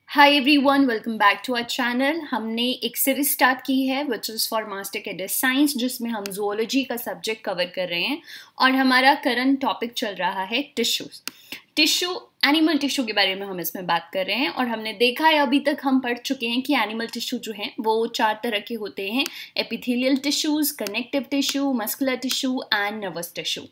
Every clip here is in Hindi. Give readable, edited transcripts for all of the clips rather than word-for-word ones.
Hi everyone, welcome back to our channel. हमने एक सीरीज स्टार्ट की है which is for master cadet science, जिसमें हम जूलॉजी का सब्जेक्ट कवर कर रहे हैं और हमारा करंट टॉपिक चल रहा है टिश्यू एनिमल टिश्यू के बारे में हम इसमें बात कर रहे हैं। और हमने देखा है, अभी तक हम पढ़ चुके हैं कि एनिमल टिश्यू जो हैं वो 4 तरह के होते हैं: epithelial tissues, connective tissue, muscular tissue and nervous tissue.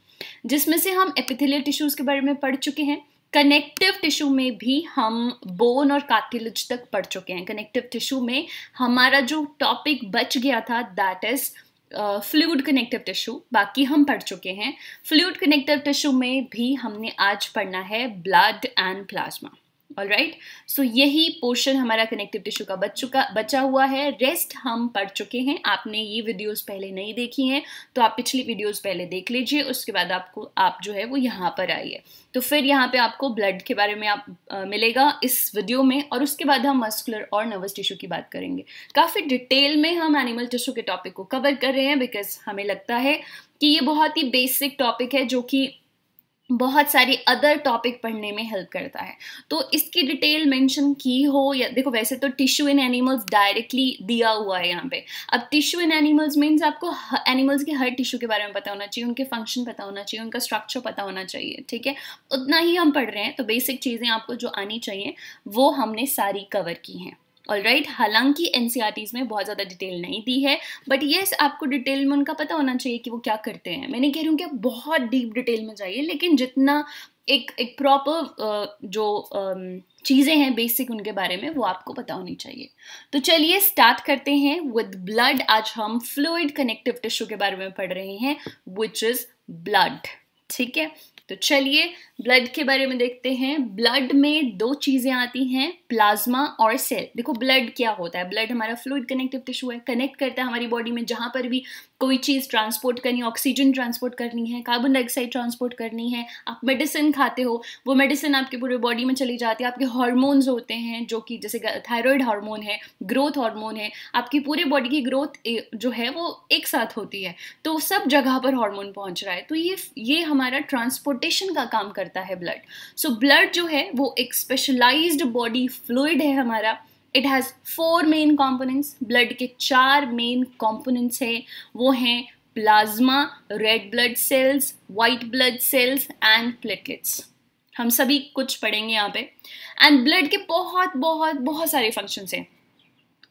जिसमें से हम एपिथेलियल टिश्यूज़ के बारे में पढ़ चुके हैं। कनेक्टिव टिश्यू में भी हम बोन और कार्टिलेज तक पढ़ चुके हैं। कनेक्टिव टिश्यू में हमारा जो टॉपिक बच गया था that is fluid connective tissue, बाकी हम पढ़ चुके हैं। फ्लूइड कनेक्टिव टिश्यू में भी हमने आज पढ़ना है ब्लड एंड प्लाज्मा। ऑलराइट, सो यही पोर्शन हमारा कनेक्टिव टिश्यू का बचा हुआ है। रेस्ट हम पढ़ चुके हैं। आपने ये वीडियोस पहले नहीं देखी हैं तो आप पिछली वीडियोस पहले देख लीजिए, उसके बाद आप जो है वो यहाँ पर आइए। तो फिर यहाँ पे आपको ब्लड के बारे में मिलेगा इस वीडियो में, और उसके बाद हम मस्कुलर और नर्वस टिश्यू की बात करेंगे। काफ़ी डिटेल में हम एनिमल टिश्यू के टॉपिक को कवर कर रहे हैं बिकॉज हमें लगता है कि ये बहुत ही बेसिक टॉपिक है जो कि बहुत सारी अदर टॉपिक पढ़ने में हेल्प करता है। तो इसकी डिटेल मेंशन की हो या देखो, वैसे तो टिश्यू इन एनिमल्स डायरेक्टली दिया हुआ है यहाँ पे। अब टिश्यू इन एनिमल्स मीन्स आपको एनिमल्स के हर टिश्यू के बारे में पता होना चाहिए, उनके फंक्शन पता होना चाहिए, उनका स्ट्रक्चर पता होना चाहिए, ठीक है। उतना ही हम पढ़ रहे हैं, तो बेसिक चीज़ें आपको जो आनी चाहिए वो हमने सारी कवर की हैं। ऑलराइट, हालांकि एनसीईआरटीज़ में बहुत ज़्यादा डिटेल नहीं दी है, बट येस आपको डिटेल में उनका पता होना चाहिए कि वो क्या करते हैं। मैं नहीं कह रही हूँ कि आप बहुत डीप डिटेल में जाइए, लेकिन जितना एक प्रॉपर जो चीज़ें हैं बेसिक उनके बारे में वो आपको पता होनी चाहिए। तो चलिए स्टार्ट करते हैं विद ब्लड। आज हम फ्लूइड कनेक्टिव टिश्यू के बारे में पढ़ रहे हैं विच इज़ ब्लड, ठीक है। तो चलिए ब्लड के बारे में देखते हैं। ब्लड में 2 चीज़ें आती हैं, प्लाज्मा और सेल। देखो ब्लड क्या होता है, ब्लड हमारा फ्लूइड कनेक्टिव टिश्यू है, कनेक्ट करता है हमारी बॉडी में जहाँ पर भी कोई चीज़ ट्रांसपोर्ट करनी है, ऑक्सीजन ट्रांसपोर्ट करनी है, कार्बन डाइऑक्साइड ट्रांसपोर्ट करनी है, आप मेडिसिन खाते हो, वो मेडिसिन आपके पूरे बॉडी में चली जाती है। आपके हार्मोन्स होते हैं जो कि जैसे थायराइड हार्मोन है, ग्रोथ हार्मोन है, आपकी पूरे बॉडी की ग्रोथ जो है वो एक साथ होती है, तो सब जगह पर हार्मोन पहुँच रहा है। तो ये हमारा ट्रांसपोर्टेशन का काम करता है ब्लड। सो ब्लड जो है वो एक स्पेशलाइज्ड बॉडी फ्लूइड है हमारा। It has 4 main components. Blood के 4 मेन कॉम्पोनेंट्स हैं, वो हैं plasma, red blood sales, white blood cells and platelets. हम सभी कुछ पढ़ेंगे यहाँ पे। एंड ब्लड के बहुत बहुत बहुत सारे फंक्शंस हैं।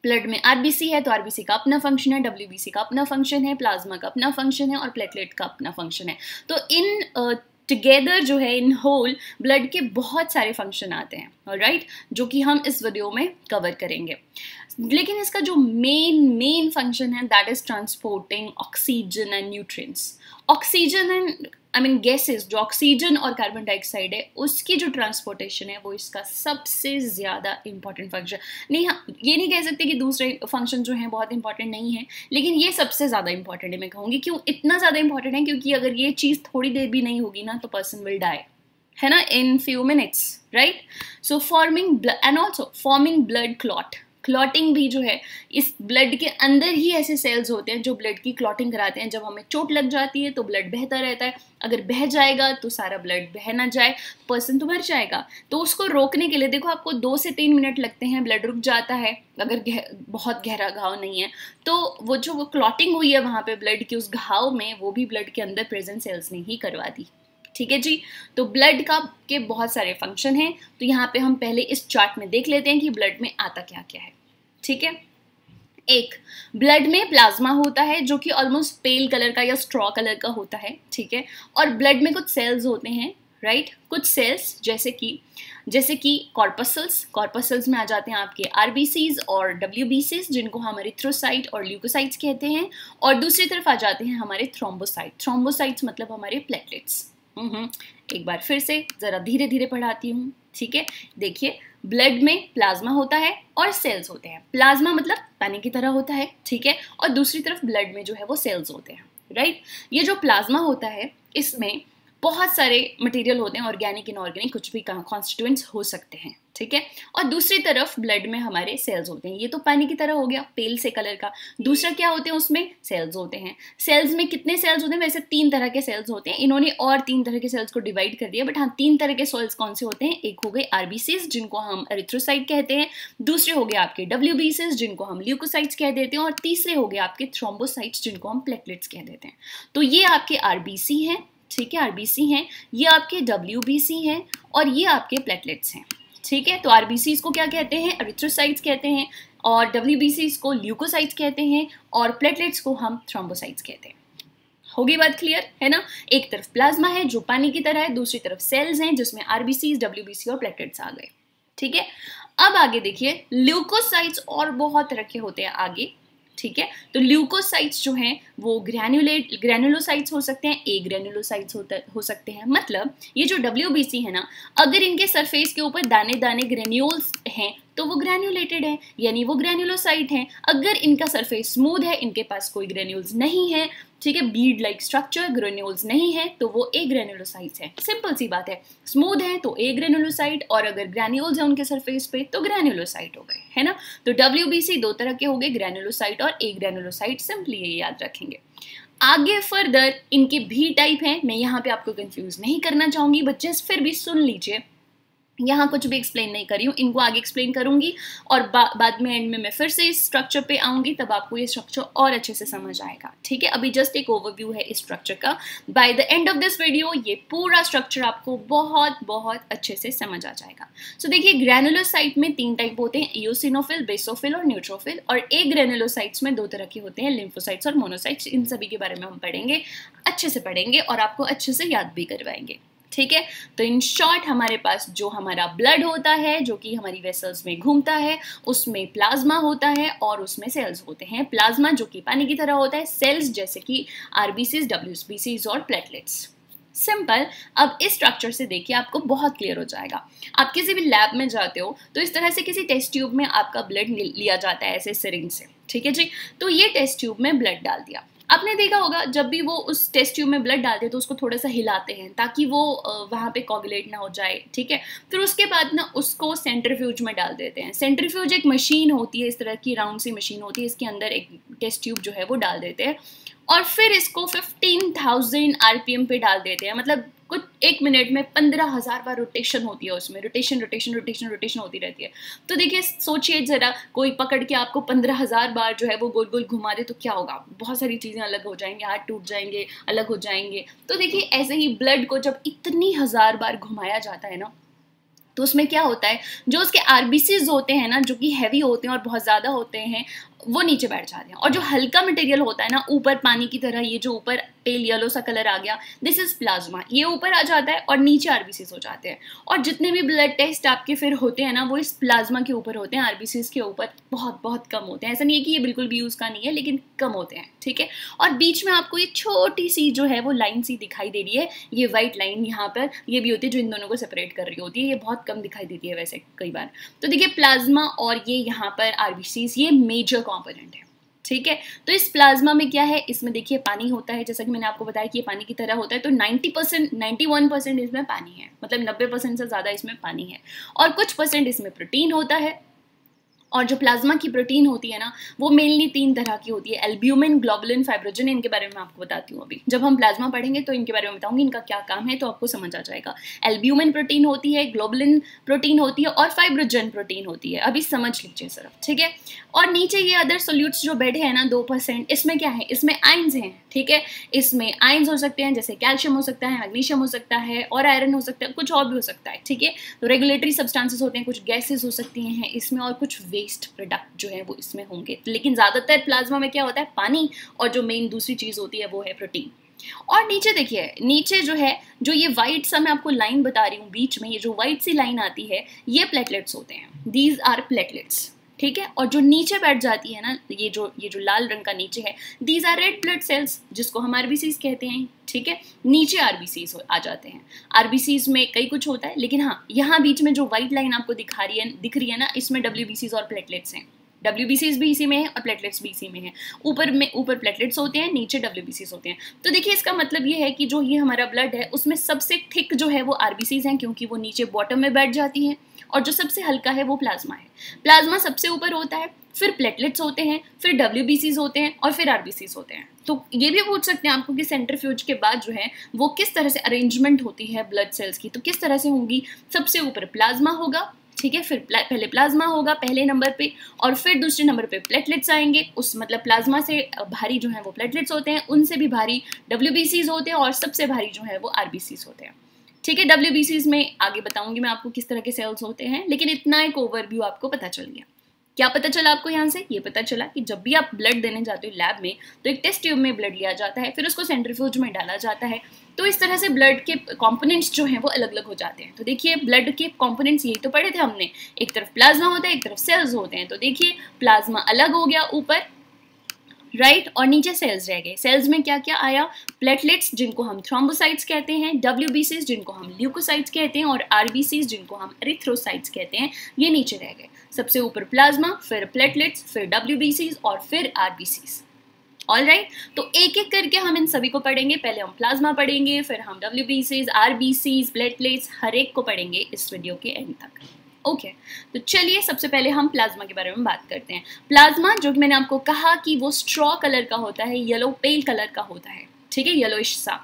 ब्लड में आरबीसी है तो आरबीसी का अपना फंक्शन है, डब्ल्यूबीसी का अपना फंक्शन है, प्लाज्मा का अपना फंक्शन है और प्लेटलेट का अपना फंक्शन है। तो इन टुगेदर जो है, इन होल ब्लड के बहुत सारे फंक्शन आते हैं, ऑलराइट, जो कि हम इस वीडियो में कवर करेंगे। लेकिन इसका जो मेन फंक्शन है that is transporting oxygen and nutrients. Oxygen and gases, जो ऑक्सीजन और कार्बन डाइऑक्साइड है उसकी जो ट्रांसपोर्टेशन है वो इसका सबसे ज़्यादा इंपॉर्टेंट फंक्शन। नहीं, हाँ, ये नहीं कह सकते कि दूसरे फंक्शन जो हैं बहुत इंपॉर्टेंट नहीं है, लेकिन ये सबसे ज़्यादा इंपॉर्टेंट है। मैं कहूँगी क्यों इतना ज़्यादा इंपॉर्टेंट है, क्योंकि अगर ये चीज़ थोड़ी देर भी नहीं होगी ना तो पर्सन विल डाई, है ना, in few minutes, right. So forming and also forming blood clot. Clotting भी जो है, इस ब्लड के अंदर ही ऐसे सेल्स होते हैं जो ब्लड की क्लॉटिंग कराते हैं। जब हमें चोट लग जाती है तो ब्लड बहता रहता है, अगर बह जाएगा तो सारा ब्लड बह ना जाए, पर्सन तो मर जाएगा। तो उसको रोकने के लिए देखो आपको 2 से 3 मिनट लगते हैं, ब्लड रुक जाता है अगर बहुत गहरा घाव नहीं है। तो वो जो क्लॉटिंग हुई है वहाँ पे ब्लड के उस घाव में, वो भी ब्लड के अंदर प्रेजेंट सेल्स ने ही करवा दी, ठीक है जी। तो ब्लड के बहुत सारे फंक्शन हैं। तो यहाँ पे हम पहले इस चार्ट में देख लेते हैं कि ब्लड में आता क्या क्या है, ठीक है। एक, ब्लड में प्लाज्मा होता है जो कि ऑलमोस्ट पेल कलर का या स्ट्रॉ कलर का होता है, ठीक है। और ब्लड में कुछ सेल्स होते हैं, राइट, कुछ सेल्स जैसे कि कॉर्पसल्स में आ जाते हैं आपके आरबीसीज और डब्ल्यूबीसीज, जिनको हम एरिथ्रोसाइट और ल्यूकोसाइट्स कहते हैं। और दूसरी तरफ आ जाते हैं हमारे थ्रोम्बोसाइट्स मतलब हमारे प्लेटलेट्स। एक बार फिर से ज़रा धीरे धीरे पढ़ाती हूँ, ठीक है। देखिए, ब्लड में प्लाज्मा होता है और सेल्स होते हैं। प्लाज्मा मतलब पानी की तरह होता है, ठीक है, और दूसरी तरफ ब्लड में जो है वो सेल्स होते हैं, राइट। ये जो प्लाज्मा होता है इसमें बहुत सारे मटेरियल होते हैं, ऑर्गेनिक इनऑर्गेनिक कुछ भी कॉन्स्टिट्यूएंट्स हो सकते हैं, ठीक है। और दूसरी तरफ ब्लड में हमारे सेल्स होते हैं, ये तो पानी की तरह हो गया पेल से कलर का। दूसरा क्या होते हैं, उसमें सेल्स होते हैं। सेल्स में कितने सेल्स होते हैं, वैसे 3 तरह के सेल्स होते हैं, इन्होंने और 3 तरह के सेल्स को डिवाइड कर दिया, बट हाँ 3 तरह के सेल्स कौन से होते हैं, एक हो गए आरबीसीज जिनको हम एरिथ्रोसाइट कहते हैं, दूसरे हो गए आपके डब्ल्यूबीसीज जिनको हम ल्यूकोसाइट्स कह देते हैं, और तीसरे हो गए आपके थ्रोम्बोसाइट्स जिनको हम प्लेटलेट्स कह देते हैं। तो ये आपके आरबीसी हैं, ठीक है, आरबीसी हैं, ये आपके डब्ल्यूबीसी हैं, और ये आपके प्लेटलेट्स हैं, ठीक है। तो आरबीसीज को क्या कहते हैं, एरिथ्रोसाइट्स कहते हैं, और डब्ल्यूबीसीज को ल्यूकोसाइट्स कहते हैं, और प्लेटलेट्स को हम थ्रोम्बोसाइट्स कहते हैं। होगी बात क्लियर है ना। एक तरफ प्लाज्मा है जो पानी की तरह है, दूसरी तरफ सेल्स हैं जिसमें आरबीसीज, डब्ल्यूबीसी और प्लेटलेट्स आ गए, ठीक है। अब आगे देखिए, ल्यूकोसाइट्स और बहुत तरह के होते हैं आगे, ठीक है। तो ल्यूकोसाइट्स जो हैं वो ग्रैनुलोसाइट्स हो सकते हैं, ए ग्रैनुलोसाइट्स हो सकते हैं। मतलब ये जो डब्ल्यूबीसी है ना, अगर इनके सरफेस के ऊपर दाने दाने ग्रेन्यूल्स हैं तो वो ग्रैनुलेटेड है, यानी वो ग्रैनुलोसाइट हैं। अगर इनका सरफेस स्मूथ है, इनके पास कोई ग्रेन्यूल्स नहीं है, ठीक है, बीड लाइक स्ट्रक्चर, ग्रेन्यूल्स नहीं है, तो वो ए ग्रेनुलोसाइट्स है। सिंपल सी बात है, स्मूथ है तो ए ग्रेनुलोसाइट, और अगर ग्रैन्यूल्स है उनके सरफेस पे तो ग्रैनुलोसाइट हो गए, है ना। तो डब्ल्यूबीसी 2 तरह के हो गए, ग्रैनुलोसाइट और ए ग्रैनुलोसाइट, सिंपली ये याद रखेंगे। आगे फर्दर इनके भी टाइप हैं, मैं यहाँ पे आपको कंफ्यूज नहीं करना चाहूंगी, बट जस्ट फिर भी सुन लीजिए, यहाँ कुछ भी एक्सप्लेन नहीं कर रही हूँ, इनको आगे एक्सप्लेन करूंगी, और बाद में एंड में मैं फिर से इस स्ट्रक्चर पे आऊंगी, तब आपको ये स्ट्रक्चर और अच्छे से समझ आएगा, ठीक है। अभी जस्ट एक ओवरव्यू है इस स्ट्रक्चर का। By the end of this video ये पूरा स्ट्रक्चर आपको बहुत बहुत अच्छे से समझ आ जाएगा। सो देखिए, ग्रैनुलोसाइट में 3 टाइप होते हैं, इओसिनोफिल, बेसोफिल और न्यूट्रोफिल, और ए ग्रैनुलोसाइट्स में 2 तरह के होते हैं, लिम्फोसाइट्स और मोनोसाइट्स। इन सभी के बारे में हम पढ़ेंगे, अच्छे से पढ़ेंगे और आपको अच्छे से याद भी करवाएंगे, ठीक है। तो इन शॉर्ट हमारे पास जो हमारा ब्लड होता है, जो कि हमारी वेसल्स में घूमता है, उसमें प्लाज्मा होता है और उसमें सेल्स होते हैं। प्लाज्मा जो कि पानी की तरह होता है, सेल्स जैसे कि आरबीसीज, डब्ल्यूबीसीज और प्लेटलेट्स। सिंपल। अब इस स्ट्रक्चर से देखिए आपको बहुत क्लियर हो जाएगा। आप किसी भी लैब में जाते हो तो इस तरह से किसी टेस्ट ट्यूब में आपका ब्लड लिया जाता है ऐसे सिरिंज से, ठीक है जी। तो ये टेस्ट ट्यूब में ब्लड डाल दिया, आपने देखा होगा जब भी वो उस टेस्ट ट्यूब में ब्लड डालते हैं तो उसको थोड़ा सा हिलाते हैं ताकि वो वहाँ पे कोगुलेट ना हो जाए, ठीक है। फिर उसके बाद ना उसको सेंट्रीफ्यूज में डाल देते हैं। सेंट्रीफ्यूज एक मशीन होती है, इस तरह की राउंड सी मशीन होती है, इसके अंदर एक टेस्ट ट्यूब जो है वो डाल देते हैं और फिर इसको 15,000 आरपीएम पे डाल देते हैं। मतलब कुछ 1 मिनट में 15,000 बार रोटेशन होती है, उसमें रोटेशन रोटेशन रोटेशन रोटेशन होती रहती है। तो देखिए, सोचिए जरा, कोई पकड़ के आपको 15,000 बार जो है वो गोल गोल घुमा दे तो क्या होगा, बहुत सारी चीज़ें अलग हो जाएंगी, हाथ टूट जाएंगे, अलग हो जाएंगे। तो देखिए, ऐसे ही ब्लड को जब इतनी 1000 बार घुमाया जाता है ना, तो उसमें क्या होता है, जो उसके आरबीसीज होते हैं ना, जो कि हैवी होते हैं और बहुत ज़्यादा होते हैं, वो नीचे बैठ जाते हैं। और जो हल्का मटेरियल होता है ना, ऊपर पानी की तरह, ये जो ऊपर पेल येलो सा कलर आ गया, दिस इज प्लाज्मा, ये ऊपर आ जाता है और नीचे आरबीसीज हो जाते हैं। और जितने भी ब्लड टेस्ट आपके फिर होते हैं ना, वो इस प्लाज्मा के ऊपर होते हैं, आरबीसीज के ऊपर बहुत बहुत कम होते हैं। ऐसा नहीं है कि ये बिल्कुल भी यूज़ का नहीं है, लेकिन कम होते हैं, ठीक है। और बीच में आपको ये छोटी सी जो है वो लाइन सी दिखाई दे रही है, ये वाइट लाइन यहाँ पर ये भी होती है जो इन दोनों को सेपरेट कर रही होती है, ये बहुत कम दिखाई देती है वैसे कई बार। तो देखिए, प्लाज्मा और ये यहाँ पर आरबीसीज, ये मेजर कॉम्पोनेंट है, ठीक है। तो इस प्लाज्मा में क्या है, इसमें देखिए पानी होता है, जैसा कि मैंने आपको बताया कि ये पानी की तरह होता है। तो 91% इसमें पानी है, मतलब 90% से ज़्यादा इसमें पानी है, और कुछ परसेंट इसमें प्रोटीन होता है। और जो प्लाज्मा की प्रोटीन होती है ना, वो मेनली 3 तरह की होती है, एल्ब्यूमिन, ग्लोबुलिन, फाइब्रोजिन। इनके बारे में मैं आपको बताती हूँ अभी, जब हम प्लाज्मा पढ़ेंगे तो इनके बारे में बताऊंगी, इनका क्या काम है, तो आपको समझ आ जाएगा। एल्ब्यूमिन प्रोटीन होती है, ग्लोबुलिन प्रोटीन होती है और फाइब्रोजिन प्रोटीन होती है। अभी समझ लीजिए सिर्फ, ठीक है। और नीचे ये अदर सोल्यूट्स जो बैठे हैं ना 2%, इसमें क्या है, इसमें आयंस हैं, ठीक है। इसमें आयंस हो सकते हैं, जैसे कैल्शियम हो सकता है, मैग्नीशियम हो सकता है और आयरन हो सकता है, कुछ और भी हो सकता है, ठीक है। तो रेगुलेटरी सब्सटेंसेस होते हैं, कुछ गैसेस हो सकती हैं इसमें, और कुछ वेस्ट प्रोडक्ट जो है वो इसमें होंगे। लेकिन ज़्यादातर प्लाज्मा में क्या होता है, पानी, और जो मेन दूसरी चीज़ होती है वो है प्रोटीन। और नीचे देखिए, नीचे जो है, जो ये वाइट सा मैं आपको लाइन बता रही हूँ बीच में, ये जो वाइट सी लाइन आती है, ये प्लेटलेट्स होते हैं, दीज आर प्लेटलेट्स, ठीक है। और जो नीचे बैठ जाती है ना, ये जो लाल रंग का नीचे है, these are red blood cells, जिसको हम आरबीसीज कहते हैं, ठीक है। नीचे आरबीसीज आ जाते हैं। आरबीसीज में कई कुछ होता है, लेकिन हाँ, यहाँ बीच में जो व्हाइट लाइन आपको दिख रही है ना, इसमें डब्ल्यूबीसीज और प्लेटलेट्स हैं, WBCs भी इसी में है और प्लेटलेट्स भी इसी में है। ऊपर प्लेटलेट्स होते हैं, नीचे WBCs होते हैं। तो देखिए इसका मतलब ये है कि जो ये हमारा ब्लड है उसमें सबसे थिक जो है वो RBCs हैं, क्योंकि वो नीचे बॉटम में बैठ जाती हैं, और जो सबसे हल्का है वो प्लाज्मा है। प्लाज्मा सबसे ऊपर होता है, फिर प्लेटलेट्स होते हैं, फिर WBCs होते हैं और फिर RBCs होते हैं। तो ये भी पूछ सकते हैं आपको कि सेंट्रीफ्यूज के बाद जो है वो किस तरह से अरेंजमेंट होती है ब्लड सेल्स की, तो किस तरह से होंगी। सबसे ऊपर प्लाज्मा होगा, ठीक है, फिर पहले प्लाज्मा होगा पहले नंबर पे, और फिर दूसरे नंबर पे प्लेटलेट्स आएंगे। उस मतलब प्लाज्मा से भारी जो है वो प्लेटलेट्स होते हैं, उनसे भी भारी WBCs होते हैं, और सबसे भारी जो है वो RBCs होते हैं। ठीक है, WBCs में आगे बताऊंगी मैं आपको किस तरह के सेल्स होते हैं, लेकिन इतना एक ओवरव्यू आपको पता चल गया। क्या पता चला आपको यहाँ से? ये पता चला कि जब भी आप ब्लड देने जाते हो लैब में, तो एक टेस्ट ट्यूब में ब्लड लिया जाता है, फिर उसको सेंट्रीफ्यूज में डाला जाता है। तो इस तरह से ब्लड के कंपोनेंट्स जो हैं वो अलग अलग हो जाते हैं। तो देखिए ब्लड के कंपोनेंट्स यही तो पढ़े थे हमने, एक तरफ प्लाज्मा होता है, एक तरफ सेल्स होते हैं। तो देखिए प्लाज्मा अलग हो गया ऊपर, राइट, और नीचे सेल्स रह गए। सेल्स में क्या क्या आया? प्लेटलेट्स जिनको हम थ्रोम्बोसाइट्स कहते हैं, WBCs जिनको हम ल्यूकोसाइट्स कहते हैं, और RBCs जिनको हम एरिथ्रोसाइट्स कहते हैं, ये नीचे रह गए। सबसे ऊपर प्लाज्मा, फिर प्लेटलेट्स, फिर WBCs और फिर RBCs। ऑलराइट, तो एक एक करके हम इन सभी को पढ़ेंगे। पहले हम प्लाज्मा पढ़ेंगे, फिर हम WBCs, RBCs, प्लेटलेट्स, हर एक को पढ़ेंगे इस वीडियो के एंड तक। ओके, तो चलिए सबसे पहले हम प्लाज्मा के बारे में बात करते हैं। प्लाज्मा जो कि मैंने आपको कहा कि वो स्ट्रॉ कलर का होता है, येलो पेल कलर का होता है, ठीक है, येलोइश सा,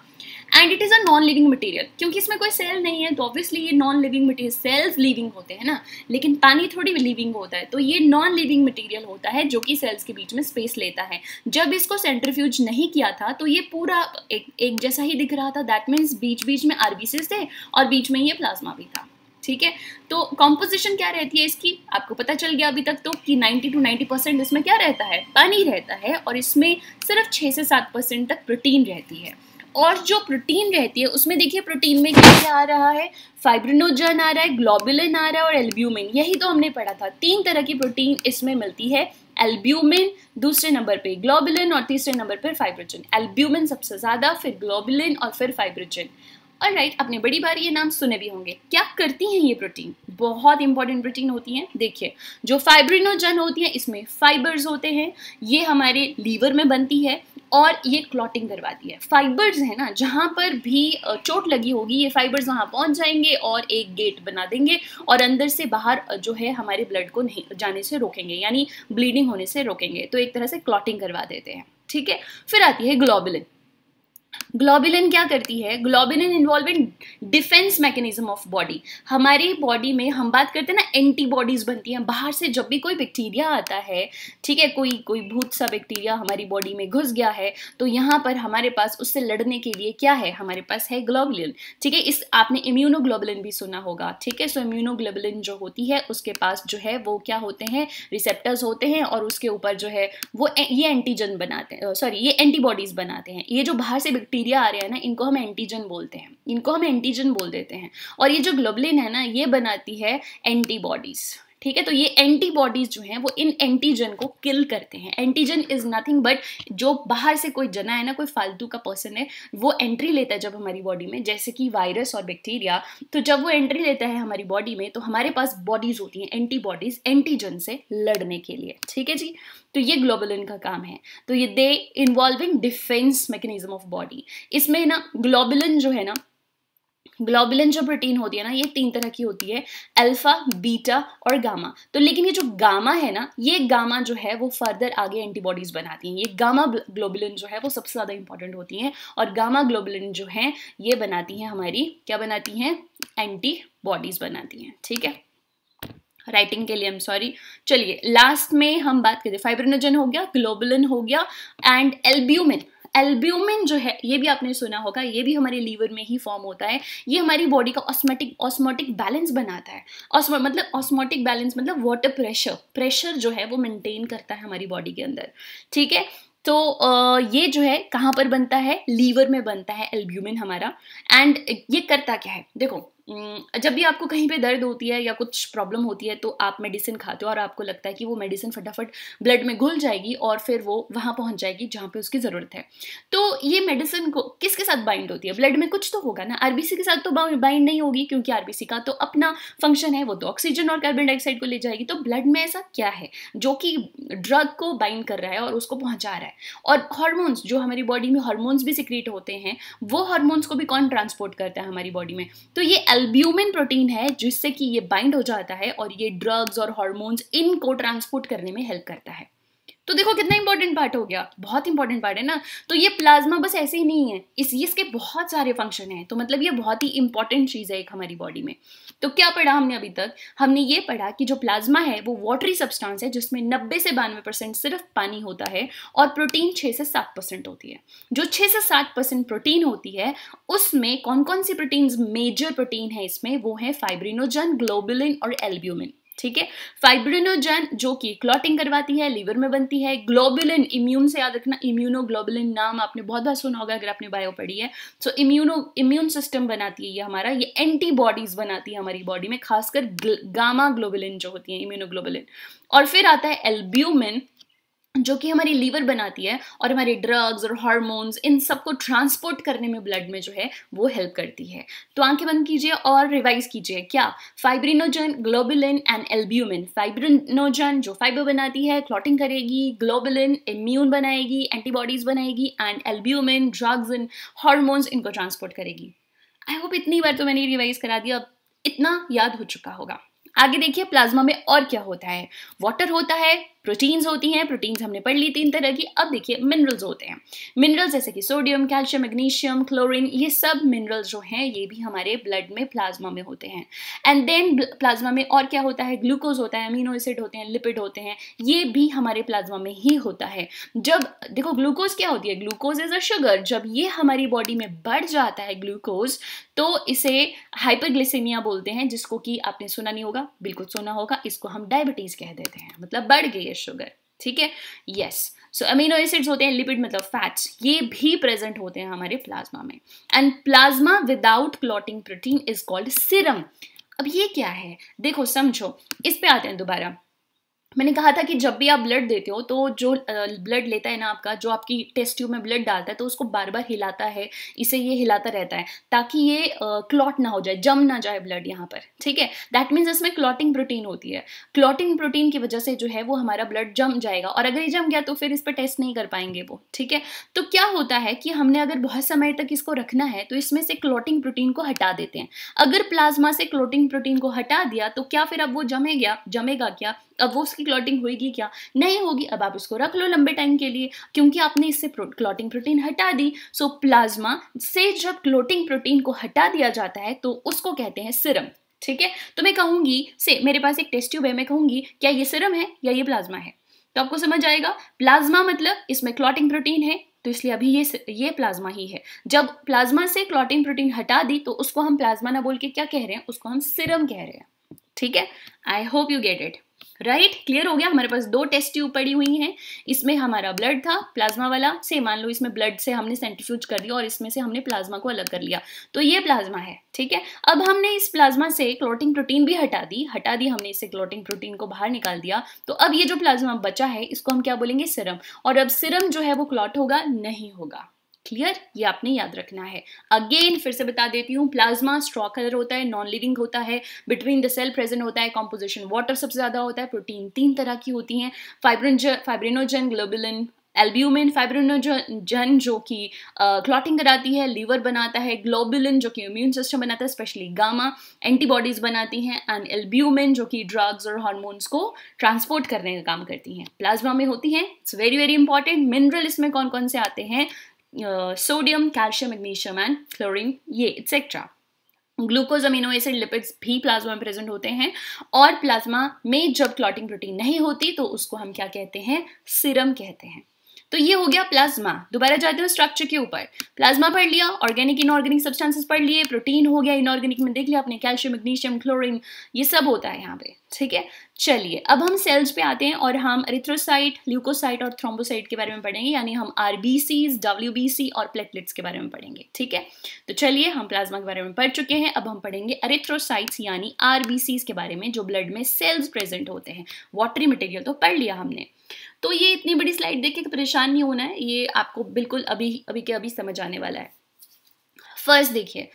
and it is a non living material. क्योंकि इसमें कोई सेल नहीं है तो ऑब्वियसली ये non living material, cells living होते हैं ना, लेकिन पानी थोड़ी लिविंग होता है, तो ये नॉन लिविंग मटेरियल होता है जो कि सेल्स के बीच में स्पेस लेता है। जब इसको सेंट्रीफ्यूज नहीं किया था तो ये पूरा एक जैसा ही दिख रहा था। दैट मीन्स बीच बीच में RBCs थे और बीच में ये प्लाज्मा भी था, ठीक है। तो कॉम्पोजिशन क्या रहती है इसकी, आपको पता चल गया अभी तक तो कि 90 to 90% इसमें क्या रहता है? पानी रहता है, और इसमें सिर्फ 6 से 7% तक प्रोटीन रहती है। और जो प्रोटीन रहती है उसमें देखिए प्रोटीन में क्या क्या आ रहा है? फाइब्रिनोजन आ रहा है, ग्लोबुलिन आ रहा है और एल्ब्यूमिन। यही तो हमने पढ़ा था, 3 तरह की प्रोटीन इसमें मिलती है। एल्ब्यूमिन, दूसरे नंबर पे ग्लोबुलिन और तीसरे नंबर पर फाइब्रिनोजन। एल्ब्यूमिन सबसे ज़्यादा, फिर ग्लोबुलिन और फिर फाइब्रिनोजन। ऑलराइट, आपने बड़ी बार ये नाम सुने भी होंगे। क्या करती हैं ये प्रोटीन? बहुत इंपॉर्टेंट प्रोटीन होती हैं। देखिए जो फाइब्रिनोजन होती है इसमें फाइबर्स होते हैं, ये हमारे लीवर में बनती है और ये क्लॉटिंग करवाती है। फाइबर्स है ना, जहाँ पर भी चोट लगी होगी ये फाइबर्स वहाँ पहुँच जाएंगे और एक गेट बना देंगे और अंदर से बाहर जो है हमारे ब्लड को नहीं जाने से रोकेंगे, यानी ब्लीडिंग होने से रोकेंगे। तो एक तरह से क्लॉटिंग करवा देते हैं, ठीक है। फिर आती है ग्लोबुलिन। ग्लोबुलिन क्या करती है? Globulin involve in defence mechanism of body. हमारी बॉडी में हम बात करते हैं ना, एंटीबॉडीज बनती हैं बाहर से। जब भी कोई बैक्टीरिया आता है, ठीक है, कोई भूत सा बैक्टीरिया हमारी बॉडी में घुस गया है, तो यहाँ पर हमारे पास उससे लड़ने के लिए क्या है? हमारे पास है ग्लोबुलिन, ठीक है। इस आपने इम्यूनोग्लोबुलिन भी सुना होगा, ठीक है। सो इम्यूनोग्लोबुलिन जो होती है उसके पास जो है वो क्या होते हैं? रिसेप्टर्स होते हैं, और उसके ऊपर जो है वो ये एंटीजन बनाते हैं, सॉरी ये एंटीबॉडीज बनाते हैं। ये जो बाहर से बैक्टीरिया आ रहे हैं ना, इनको हम एंटीजन बोलते हैं, इनको हम एंटीजन बोल देते हैं। और ये जो ग्लोबुलिन है ना, ये बनाती है एंटीबॉडीज, ठीक है। तो ये एंटीबॉडीज जो हैं वो इन एंटीजन को किल करते हैं। एंटीजन इज नथिंग बट जो बाहर से कोई जना है ना, कोई फालतू का पर्सन है, वो एंट्री लेता है जब हमारी बॉडी में, जैसे कि वायरस और बैक्टीरिया। तो जब वो एंट्री लेता है हमारी बॉडी में, तो हमारे पास बॉडीज होती हैं, एंटीबॉडीज, एंटीजन से लड़ने के लिए, ठीक है जी। तो ये ग्लोबुलिन का काम है। तो ये they involving defence mechanism of body. इसमें ना ग्लोबुलिन जो है ना, ग्लोबुलिन जो प्रोटीन होती है ना, ये 3 तरह की होती है, अल्फा, बीटा और गामा। तो लेकिन ये जो गामा है ना, ये गामा जो है वो फर्दर आगे एंटीबॉडीज बनाती हैं। ये गामा ग्लोबुलिन जो है वो सबसे ज़्यादा इंपॉर्टेंट होती हैं, और गामा ग्लोबुलिन जो है ये बनाती हैं हमारी, क्या बनाती हैं? एंटीबॉडीज बनाती हैं, ठीक है। राइटिंग के लिए हम सॉरी। चलिए लास्ट में हम बात करते हैं, फाइब्रिनोजन हो गया, ग्लोबुलिन हो गया, एंड एल्ब्यूमिन। एल्ब्यूमिन जो है ये भी आपने सुना होगा, ये भी हमारे लीवर में ही फॉर्म होता है। ये हमारी बॉडी का ऑस्मोटिक बैलेंस बनाता है। ऑस्मोटिक बैलेंस मतलब वाटर प्रेशर जो है वो मेंटेन करता है हमारी बॉडी के अंदर, ठीक है। तो ये जो है कहाँ पर बनता है? लीवर में बनता है एल्ब्यूमिन हमारा। एंड ये करता क्या है? देखो जब भी आपको कहीं पे दर्द होती है या कुछ प्रॉब्लम होती है तो आप मेडिसिन खाते हो और आपको लगता है कि वो मेडिसिन फटाफट ब्लड में घुल जाएगी और फिर वो वहाँ पहुँच जाएगी जहाँ पे उसकी ज़रूरत है। तो ये मेडिसिन को किसके साथ बाइंड होती है? ब्लड में कुछ तो होगा ना, आरबीसी के साथ तो बाइंड नहीं होगी, क्योंकि आरबीसी का तो अपना फंक्शन है, वो तो ऑक्सीजन और कार्बन डाइऑक्साइड को ले जाएगी। तो ब्लड में ऐसा क्या है जो कि ड्रग को बाइंड कर रहा है और उसको पहुँचा रहा है? और हार्मोन्स, जो हमारी बॉडी में हार्मोन्स भी सिक्रीट होते हैं, वो हार्मोन्स को भी कौन ट्रांसपोर्ट करता है हमारी बॉडी में? तो ये एल्ब्यूमिन प्रोटीन है, जिससे कि ये बाइंड हो जाता है और ये ड्रग्स और हार्मोन्स इनको ट्रांसपोर्ट करने में हेल्प करता है। तो देखो कितना इंपॉर्टेंट पार्ट हो गया, बहुत इंपॉर्टेंट पार्ट है ना। तो ये प्लाज्मा बस ऐसे ही नहीं है, इसके बहुत सारे फंक्शन हैं। तो मतलब ये बहुत ही इंपॉर्टेंट चीज़ है एक हमारी बॉडी में। तो क्या पढ़ा हमने अभी तक? हमने ये पढ़ा कि जो प्लाज्मा है वो वाटरी सब्सटेंस है, जिसमें 90 से 92% सिर्फ पानी होता है और प्रोटीन 6 से 7% होती है। जो 6 से 7% प्रोटीन होती है, उसमें कौन कौन सी प्रोटीन मेजर प्रोटीन है इसमें? वो है फाइब्रिनोजन, ग्लोबुलिन और एल्ब्यूमिन। ठीक है, फाइब्रिनोजन जो कि क्लॉटिंग करवाती है, लीवर में बनती है। ग्लोबुलिन, इम्यून से याद रखना, इम्यूनोग्लोबुलिन नाम आपने बहुत बार सुना होगा अगर आपने बायो पढ़ी है। सो इम्यून सिस्टम बनाती है ये हमारा, ये एंटीबॉडीज बनाती है हमारी बॉडी में, खासकर गामा ग्लोबुलिन जो होती है, इम्यूनोग्लोबुलिन। और फिर आता है एल्ब्यूमिन, जो कि हमारी लीवर बनाती है और हमारे ड्रग्स और हार्मोन्स इन सबको ट्रांसपोर्ट करने में ब्लड में जो है वो हेल्प करती है। तो आंखें बंद कीजिए और रिवाइज कीजिए। क्या? Fibrinogen, globulin and albumin. Fibrinogen जो फाइबर बनाती है, क्लॉटिंग करेगी। ग्लोबुलिन इम्यून बनाएगी, एंटीबॉडीज बनाएगी। And albumin drugs and hormones इनको ट्रांसपोर्ट करेगी। आई होप इतनी बार तो मैंने रिवाइज करा दिया, अब इतना याद हो चुका होगा। आगे देखिए प्लाज्मा में और क्या होता है। वाटर होता है, प्रोटीन्स होती हैं, प्रोटीन्स हमने पढ़ ली 3 तरह की। अब देखिए मिनरल्स होते हैं। मिनरल्स जैसे कि सोडियम, कैल्शियम, मैग्नीशियम, क्लोरीन, ये सब मिनरल्स जो हैं ये भी हमारे ब्लड में, प्लाज्मा में होते हैं। एंड देन प्लाज्मा में और क्या होता है? ग्लूकोज होता है, अमीनो एसिड होते हैं, लिपिड होते हैं, ये भी हमारे प्लाज्मा में ही होता है। जब देखो ग्लूकोज क्या होती है? Glucose is a sugar. जब ये हमारी बॉडी में बढ़ जाता है ग्लूकोज, तो इसे हाइपरग्लिसेमिया बोलते हैं, जिसको कि आपने सुना नहीं होगा, बिल्कुल सुना होगा। इसको हम डायबिटीज कह देते हैं, मतलब बढ़ गई है शुगर। ठीक है, यस। सो अमीनो एसिड्स होते हैं, लिपिड मतलब फैट्स, ये भी प्रेजेंट होते हैं हमारे प्लाज्मा में। And plasma without clotting protein is called serum. अब ये क्या है? देखो समझो, इस पे आते हैं दोबारा। मैंने कहा था कि जब भी आप ब्लड देते हो तो जो ब्लड लेता है ना आपका, जो आपकी टेस्ट ट्यूब में ब्लड डालता है, तो उसको बार बार हिलाता है, इसे ये हिलाता रहता है ताकि ये क्लॉट ना हो जाए, जम ना जाए ब्लड यहाँ पर। ठीक है, दैट मीन्स इसमें क्लॉटिंग प्रोटीन होती है। क्लॉटिंग प्रोटीन की वजह से जो है वो हमारा ब्लड जम जाएगा, और अगर ये जम गया तो फिर इस पर टेस्ट नहीं कर पाएंगे वो। ठीक है, तो क्या होता है कि हमने अगर बहुत समय तक इसको रखना है तो इसमें से क्लॉटिंग प्रोटीन को हटा देते हैं। अगर प्लाज्मा से क्लॉटिंग प्रोटीन को हटा दिया तो क्या फिर अब वो जमेगा क्या? अब वो उसकी क्लॉटिंग होगी क्या? नहीं होगी। अब आप इसको रख लो लंबे टाइम के लिए, क्योंकि आपने इससे क्लॉटिंग प्रोटीन हटा दी। सो प्लाज्मा से जब क्लॉटिंग प्रोटीन को हटा दिया जाता है तो उसको कहते हैं सीरम। ठीक है, तो मैं कहूंगी से मेरे पास एक टेस्ट ट्यूब है, मैं कहूंगी क्या ये सीरम है या ये प्लाज्मा है? तो आपको समझ आएगा, प्लाज्मा मतलब इसमें क्लॉटिंग प्रोटीन है, तो इसलिए अभी ये प्लाज्मा ही है। जब प्लाज्मा से क्लॉटिंग प्रोटीन हटा दी तो उसको हम प्लाज्मा ना बोल के क्या कह रहे हैं? उसको हम सीरम कह रहे हैं। ठीक है, I hope you get it. Right, clear हो गया। हमारे पास 2 टेस्ट ट्यूब पड़ी हुई हैं, इसमें हमारा ब्लड था प्लाज्मा वाला, से मान लो इसमें ब्लड से हमने सेंट्रीफ्यूज कर दिया और इसमें से हमने प्लाज्मा को अलग कर लिया, तो ये प्लाज्मा है। ठीक है, अब हमने इस प्लाज्मा से क्लॉटिंग प्रोटीन भी हटा दी हमने इससे क्लॉटिंग प्रोटीन को बाहर निकाल दिया, तो अब ये जो प्लाज्मा बचा है इसको हम क्या बोलेंगे? सीरम। और अब सीरम जो है वो क्लॉट होगा नहीं होगा। क्लियर, ये आपने याद रखना है। अगेन फिर से बता देती हूँ, प्लाज्मा स्ट्रॉ कलर होता है, नॉन लिविंग होता है, बिटवीन द सेल प्रेजेंट होता है, कॉम्पोजिशन वाटर सबसे ज्यादा होता है, प्रोटीन 3 तरह की होती हैं, फाइब्रिनोजन, ग्लोबुलिन, एल्ब्यूमिन। फाइब्रिनोजन जो कि क्लॉटिंग कराती है, लीवर बनाता है। ग्लोबुलिन जो कि इम्यून सिस्टम बनाता है, स्पेशली गामा, एंटीबॉडीज बनाती हैं। एंड एल्ब्यूमिन जो कि ड्रग्स और हार्मोन्स को ट्रांसपोर्ट करने का काम करती हैं, प्लाज्मा में होती हैं। It's very very important. Mineral इसमें कौन कौन से आते हैं? Sodium, calcium, magnesium and chlorine, ये etcetera. Glucose, amino acid, lipids भी प्लाज्मा में प्रेजेंट होते हैं। और प्लाज्मा में जब क्लॉटिंग प्रोटीन नहीं होती तो उसको हम क्या कहते हैं? सीरम कहते हैं। तो ये हो गया प्लाज्मा। दोबारा जाते हैं स्ट्रक्चर के ऊपर। प्लाज्मा पढ़ लिया, ऑर्गेनिक इनऑर्गेनिक सब्सटेंसेस पढ़ लिए, प्रोटीन हो गया, इनऑर्गेनिक में देख लिया आपने, कैल्शियम, मैग्नीशियम, क्लोरीन, ये सब होता है यहाँ पे। ठीक है, चलिए अब हम सेल्स पे आते हैं और हम एरिथ्रोसाइट, ल्यूकोसाइट और थ्रोम्बोसाइट के बारे में पढ़ेंगे, यानी हम आरबीसीज, डब्ल्यूबीसी और प्लेटलेट्स के बारे में पढ़ेंगे। ठीक है, तो चलिए हम प्लाज्मा के बारे में पढ़ चुके हैं, अब हम पढ़ेंगे एरिथ्रोसाइट्स यानी आरबीसीज के बारे में, जो ब्लड में सेल्स प्रेजेंट होते हैं। वाटरी मटेरियल तो पढ़ लिया हमने, तो ये इतनी बड़ी स्लाइड देख के परेशान नहीं होना है, ये आपको बिल्कुल अभी के अभी समझ आने वाला है। फर्स्ट देखिए,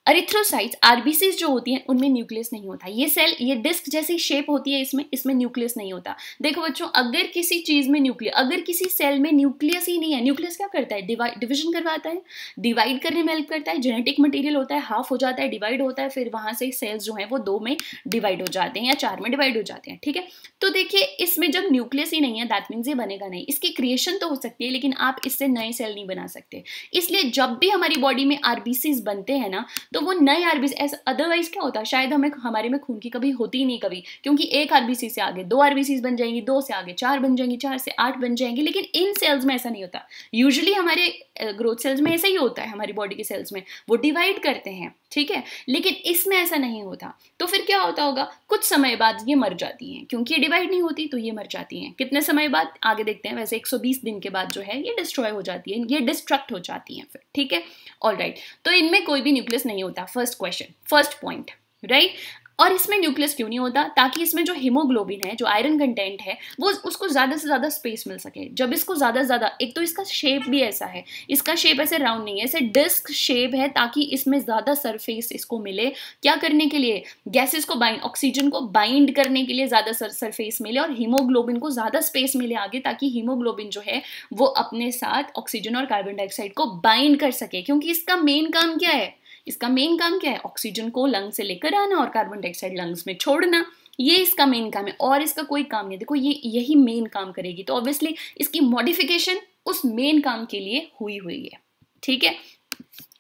एरिथ्रोसाइट्स आरबीसीज जो होती हैं उनमें न्यूक्लियस नहीं होता। ये सेल, ये डिस्क जैसी शेप होती है, इसमें न्यूक्लियस नहीं होता। देखो बच्चों, अगर किसी चीज में न्यूक्लियस, अगर किसी सेल में न्यूक्लियस ही नहीं है, न्यूक्लियस क्या करता है? डिविजन करवाता है, डिवाइड करने में हेल्प करता है, जेनेटिक मटेरियल होता है, हाफ हो जाता है, डिवाइड होता है, फिर वहां से सेल्स जो है वो 2 में डिवाइड हो जाते हैं या 4 में डिवाइड हो जाते हैं। ठीक है, तो देखिए इसमें जब न्यूक्लियस ही नहीं है, दैट मीन्स ये बनेगा नहीं। इसकी क्रिएशन तो हो सकती है लेकिन आप इससे नए सेल नहीं बना सकते। इसलिए जब भी हमारी बॉडी में आरबीसीज बनते हैं ना, तो वो नए आरबीसी, ऐसा अदरवाइज क्या होता है, शायद हमारे में खून की कभी होती ही नहीं कभी, क्योंकि एक आरबीसी से आगे 2 आरबीसी बन जाएंगी, 2 से आगे 4 बन जाएंगी, 4 से 8 बन जाएंगी। लेकिन इन सेल्स में ऐसा नहीं होता। यूजुअली हमारे ग्रोथ सेल्स में ऐसा ही होता है, हमारी बॉडी के सेल्स में वो डिवाइड करते हैं। ठीक है, लेकिन इसमें ऐसा नहीं होता। तो फिर क्या होता होगा, कुछ समय बाद ये मर जाती हैं, क्योंकि ये डिवाइड नहीं होती तो ये मर जाती हैं। कितने समय बाद आगे देखते हैं, वैसे 120 दिन के बाद जो है ये डिस्ट्रॉय हो जाती है, ये डिस्ट्रक्ट हो जाती हैं फिर। ठीक है, ऑलराइट, तो इनमें कोई भी न्यूक्लियस नहीं होता। First question, first point, right. और इसमें न्यूक्लियस क्यों नहीं होता? ताकि इसमें जो हीमोग्लोबिन है, जो आयरन कंटेंट है, वो उसको ज्यादा से ज्यादा स्पेस मिल सके। जब इसको ज्यादा से ज्यादा, एक तो इसका शेप भी ऐसा है, इसका शेप ऐसे राउंड नहीं है, ऐसे डिस्क शेप है, ताकि इसमें ज्यादा सरफेस इसको मिले। क्या करने के लिए? गैसेस को बाइंड, ऑक्सीजन को बाइंड करने के लिए ज्यादा सरफेस मिले, और हीमोग्लोबिन को ज्यादा स्पेस मिले आगे, ताकि हीमोग्लोबिन जो है वो अपने साथ ऑक्सीजन और कार्बन डाइऑक्साइड को बाइंड कर सके। क्योंकि इसका मेन काम क्या है? इसका मेन काम क्या है? ऑक्सीजन को लंग से लेकर आना और कार्बन डाइऑक्साइड लंग्स में छोड़ना। ये इसका मेन काम है, और इसका कोई काम नहीं। देखो, ये यही मेन काम करेगी, तो ऑब्वियसली इसकी मॉडिफिकेशन उस मेन काम के लिए हुई है। ठीक है,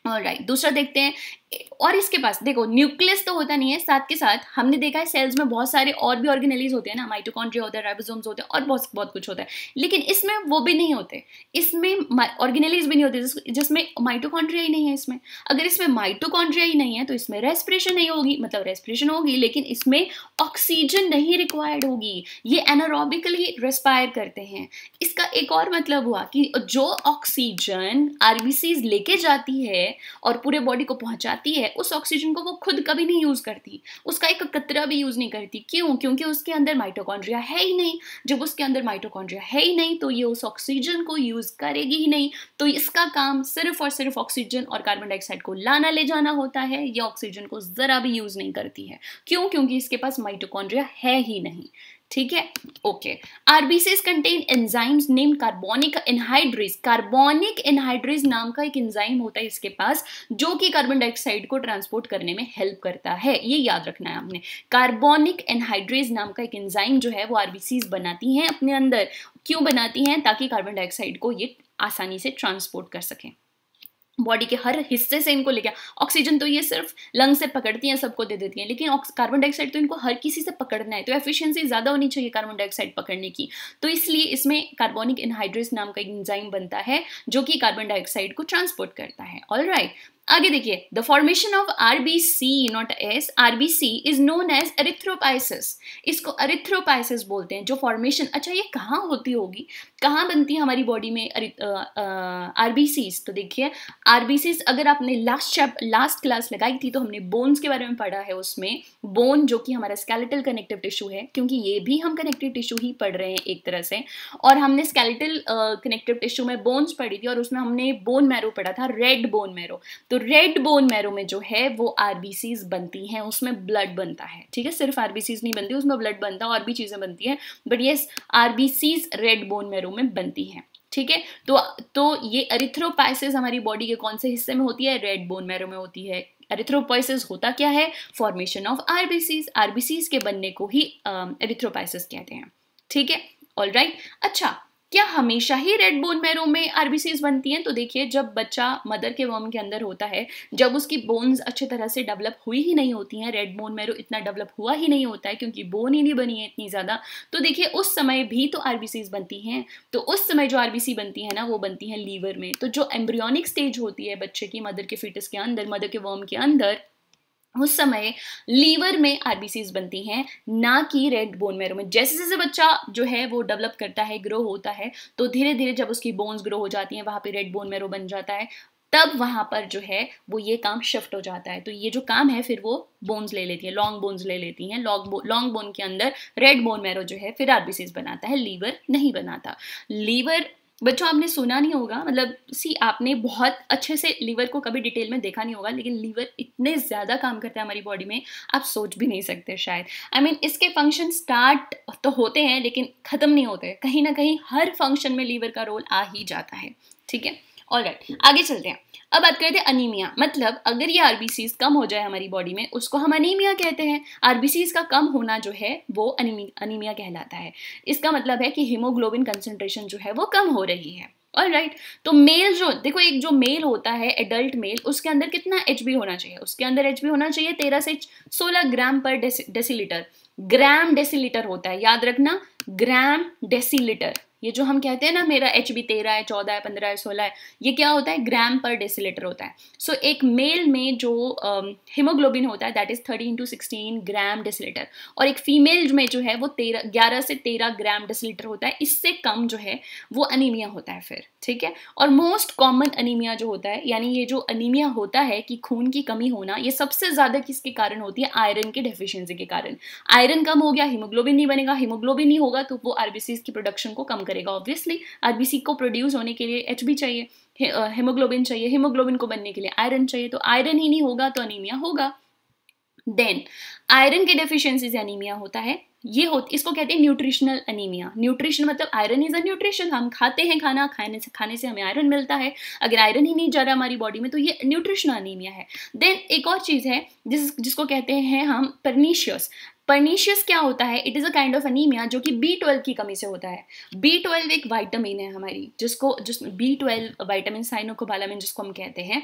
ऑलराइट, दूसरा देखते हैं। और इसके पास देखो न्यूक्लियस तो होता नहीं है, साथ के साथ हमने देखा है सेल्स में बहुत सारे और भी ऑर्गेनेलीज होते हैं ना, माइटोकॉन्ड्रिया होता है, राइबोसोम्स होते हैं, और बहुत कुछ होता है। लेकिन इसमें वो भी नहीं होते, इसमें ऑर्गेनेलीज भी नहीं होते, जिसमें माइटोकॉन्ड्रिया ही नहीं है। इसमें अगर इसमें माइटोकॉन्ड्रिया ही नहीं है तो इसमें रेस्पिरेशन नहीं होगी, मतलब रेस्पिरेशन होगी लेकिन इसमें ऑक्सीजन नहीं रिक्वायर्ड होगी। ये एनारोबिकली रेस्पायर करते हैं। इसका एक और मतलब हुआ कि जो ऑक्सीजन आरबीसीज लेके जाती है और पूरे बॉडी को पहुंचाती है, उस ऑक्सीजन को वो खुद कभी नहीं यूज करती, उसका एक कतरा भी यूज नहीं करती। क्यों? क्योंकि उसके अंदर माइटोकॉन्ड्रिया है ही नहीं। जब उसके अंदर माइटोकॉन्ड्रिया है ही नहीं तो ये उस ऑक्सीजन को यूज करेगी ही नहीं। तो इसका काम सिर्फ और सिर्फ ऑक्सीजन और कार्बन डाइऑक्साइड को लाना ले जाना होता है। ये ऑक्सीजन को जरा भी यूज नहीं करती है। क्यों? क्योंकि इसके पास माइटोकॉन्ड्रिया है ही नहीं। ठीक है, okay. RBCs contain enzymes named carbonic anhydrase. Carbonic anhydrase नाम का एक एंजाइम होता है इसके पास, जो कि कार्बन डाइऑक्साइड को ट्रांसपोर्ट करने में हेल्प करता है। ये याद रखना है आपने। कार्बोनिक एनहाइड्रेज नाम का एक एंजाइम जो है वो आरबीसीज बनाती हैं अपने अंदर। क्यों बनाती हैं? ताकि कार्बन डाइऑक्साइड को ये आसानी से ट्रांसपोर्ट कर सकें। बॉडी के हर हिस्से से इनको लेके, ऑक्सीजन तो ये सिर्फ लंग से पकड़ती हैं, सबको दे देती हैं, लेकिन कार्बन डाइऑक्साइड तो इनको हर किसी से पकड़ना है, तो एफिशिएंसी ज्यादा होनी चाहिए कार्बन डाइऑक्साइड पकड़ने की। तो इसलिए इसमें कार्बोनिक एनहाइड्रेज नाम का एक एंजाइम बनता है जो कि कार्बन डाइऑक्साइड को ट्रांसपोर्ट करता है। ऑलराइट, आगे देखिए, the formation of RBC, not S, RBC is known as erythropoiesis. इसको एरिथ्रोपाइसिस बोलते हैं। जो फॉर्मेशन, अच्छा ये कहाँ होती होगी, कहाँ बनती है हमारी बॉडी में आरबीसीज? तो देखिए, आरबीसीज अगर आपने लास्ट क्लास लगाई थी तो हमने बोन्स के बारे में पढ़ा है। उसमें बोन जो कि हमारा स्केलेटल कनेक्टिव टिश्यू है, क्योंकि ये भी हम कनेक्टिव टिश्यू ही पढ़ रहे हैं एक तरह से, और हमने स्केलेटल कनेक्टिव टिश्यू में बोन्स पढ़ी थी और उसमें हमने बोन मैरो पढ़ा था, रेड बोन मैरो। तो रेड बोन मैरो में जो है वो आरबीसीज बनती हैं, उसमें ब्लड बनता है। ठीक है, सिर्फ आरबीसीज नहीं बनती, उसमें ब्लड बनता है, और भी चीजें बनती हैं, बट ये आरबीसीज रेड बोन मैरो में बनती हैं। ठीक है, तो ये एरिथ्रोपाइसिस हमारी बॉडी के कौन से हिस्से में होती है? रेड बोन मैरो में होती है। एरिथ्रोपाइसिस होता क्या है? Formation of RBCs. आरबीसीज के बनने को ही एरिथ्रोपाइसिस कहते हैं। ठीक है, ऑलराइट। अच्छा, क्या हमेशा ही रेड बोन मैरो में आरबीसीज बनती हैं? तो देखिए, जब बच्चा मदर के वर्म के अंदर होता है, जब उसकी बोन्स अच्छे तरह से डेवलप हुई ही नहीं होती हैं, रेड बोन मैरो इतना डेवलप हुआ ही नहीं होता है क्योंकि बोन ही नहीं बनी है इतनी ज़्यादा, तो देखिए उस समय भी तो आरबीसीज बनती हैं। तो उस समय जो आरबीसी बनती है ना, वो बनती है लीवर में। तो जो एम्ब्रियोनिक स्टेज होती है बच्चे की, मदर के फीटस के अंदर, मदर के वर्म के अंदर, उस समय लीवर में आरबीसीज बनती हैं, ना कि रेड बोन मैरो में। जैसे जैसे बच्चा जो है वो डेवलप करता है, ग्रो होता है, तो धीरे धीरे जब उसकी बोन्स ग्रो हो जाती हैं, वहाँ पे रेड बोन मैरो बन जाता है, तब वहाँ पर जो है वो ये काम शिफ्ट हो जाता है। तो ये जो काम है फिर वो बोन्स ले लेती है, लॉन्ग बोन्स ले लेती हैं, लॉन्ग बोन के अंदर रेड बोन मैरो जो है फिर आरबीसीज बनाता है, लीवर नहीं बनाता। लीवर बच्चों आपने सुना नहीं होगा, मतलब आपने बहुत अच्छे से लीवर को कभी डिटेल में देखा नहीं होगा, लेकिन लीवर इतने ज़्यादा काम करता है हमारी बॉडी में, आप सोच भी नहीं सकते शायद। इसके फंक्शन स्टार्ट तो होते हैं लेकिन ख़त्म नहीं होते, कहीं ना कहीं हर फंक्शन में लीवर का रोल आ ही जाता है। ठीक है, ऑलराइट, आगे चलते हैं। अब बात करते हैं अनीमिया। मतलब अगर ये आरबीसीज कम हो जाए हमारी बॉडी में, उसको हम अनीमिया कहते हैं। आरबीसीज का कम होना जो है वो अनीमिया कहलाता है। इसका मतलब है कि हीमोग्लोबिन कंसंट्रेशन जो है वो कम हो रही है। ऑलराइट, तो मेल जो देखो, एक जो मेल होता है एडल्ट मेल, उसके अंदर कितना एचबी होना चाहिए? उसके अंदर एचबी होना चाहिए 13 से 16 ग्राम पर डेसीलीटर। ग्राम डेसीलीटर होता है, याद रखना, ग्राम डेसीलीटर। ये जो हम कहते हैं ना मेरा एचबी 13 है, 14 है, 15 है, 16 है, ये क्या होता है? ग्राम पर डेसीलीटर होता है। सो एक मेल में जो हीमोग्लोबिन होता है that is 13 to 16 gram decilitre, और एक फीमेल में जो है वो 11 से 13 ग्राम डेसीलीटर होता है। इससे कम जो है वो अनीमिया होता है फिर। ठीक है, और मोस्ट कॉमन अनीमिया जो होता है, यानी ये जो अनीमिया होता है कि खून की कमी होना, ये सबसे ज्यादा किसके कारण होती है? आयरन की डेफिशिएंसी के कारण। आयरन कम हो गया, हीमोग्लोबिन नहीं बनेगा, हीमोग्लोबिन नहीं होगा तो वो आरबीसी की प्रोडक्शन को कम करेगा। ऑब्वियसली आरबीसी को प्रोड्यूस होने के लिए एचबी चाहिए, हीमोग्लोबिन चाहिए, हीमोग्लोबिन को बनने के लिए आयरन चाहिए, तो आयरन ही नहीं होगा तो अनीमिया होगा। देन आयरन के डेफिशिएंसी से अनीमिया होता है। इसको कहते हैं न्यूट्रिशनल अनीमिया। न्यूट्रिशन मतलब आयरन इज अ न्यूट्रिशन, हम खाते हैं खाना, खाने से हमें आयरन मिलता है। अगर आयरन ही नहीं जा रहा हमारी बॉडी में तो ये न्यूट्रिशनल अनीमिया है। देन एक और चीज है जिसको कहते हैं हम परनीशियस। परनीशियस क्या होता है? It is a kind of anaemia जो कि B12 की कमी से होता है। B12 एक विटामिन है हमारी, जिसमें B12 विटामिन साइनोकोबालामिन जिसको हम कहते हैं।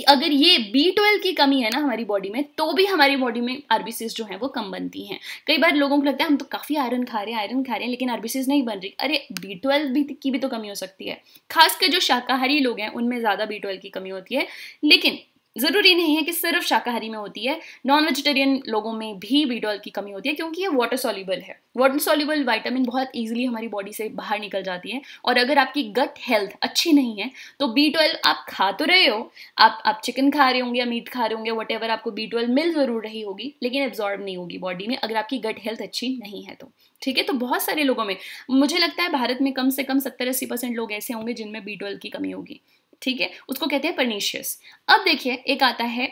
अगर ये B12 की कमी है ना हमारी बॉडी में, तो भी हमारी बॉडी में आरबीसीज जो है वो कम बनती हैं। कई बार लोगों को लगता है हम तो काफी आयरन खा रहे हैं लेकिन आरबीसीज नहीं बन रही। अरे B12 की भी तो कमी हो सकती है। खासकर जो शाकाहारी लोग हैं उनमें ज्यादा B12 की कमी होती है, लेकिन जरूरी नहीं है कि सिर्फ शाकाहारी में होती है, नॉन वेजिटेरियन लोगों में भी B12 की कमी होती है, क्योंकि ये वाटर सॉल्युबल है। वाटर सॉल्युबल विटामिन बहुत इजीली हमारी बॉडी से बाहर निकल जाती है, और अगर आपकी गट हेल्थ अच्छी नहीं है तो B12 आप खा तो रहे हो, आप चिकन खा रहे होंगे या मीट खा रहे होंगे, वट आपको B12 मिल जरूर रही होगी, लेकिन एब्जॉर्ब नहीं होगी बॉडी में अगर आपकी गट हेल्थ अच्छी नहीं है तो। ठीक है, तो बहुत सारे लोगों में, मुझे लगता है भारत में कम से कम 70-80% लोग ऐसे होंगे जिनमें B12 की कमी होगी। ठीक है, उसको कहते हैं परनीशियस। अब देखिए एक आता है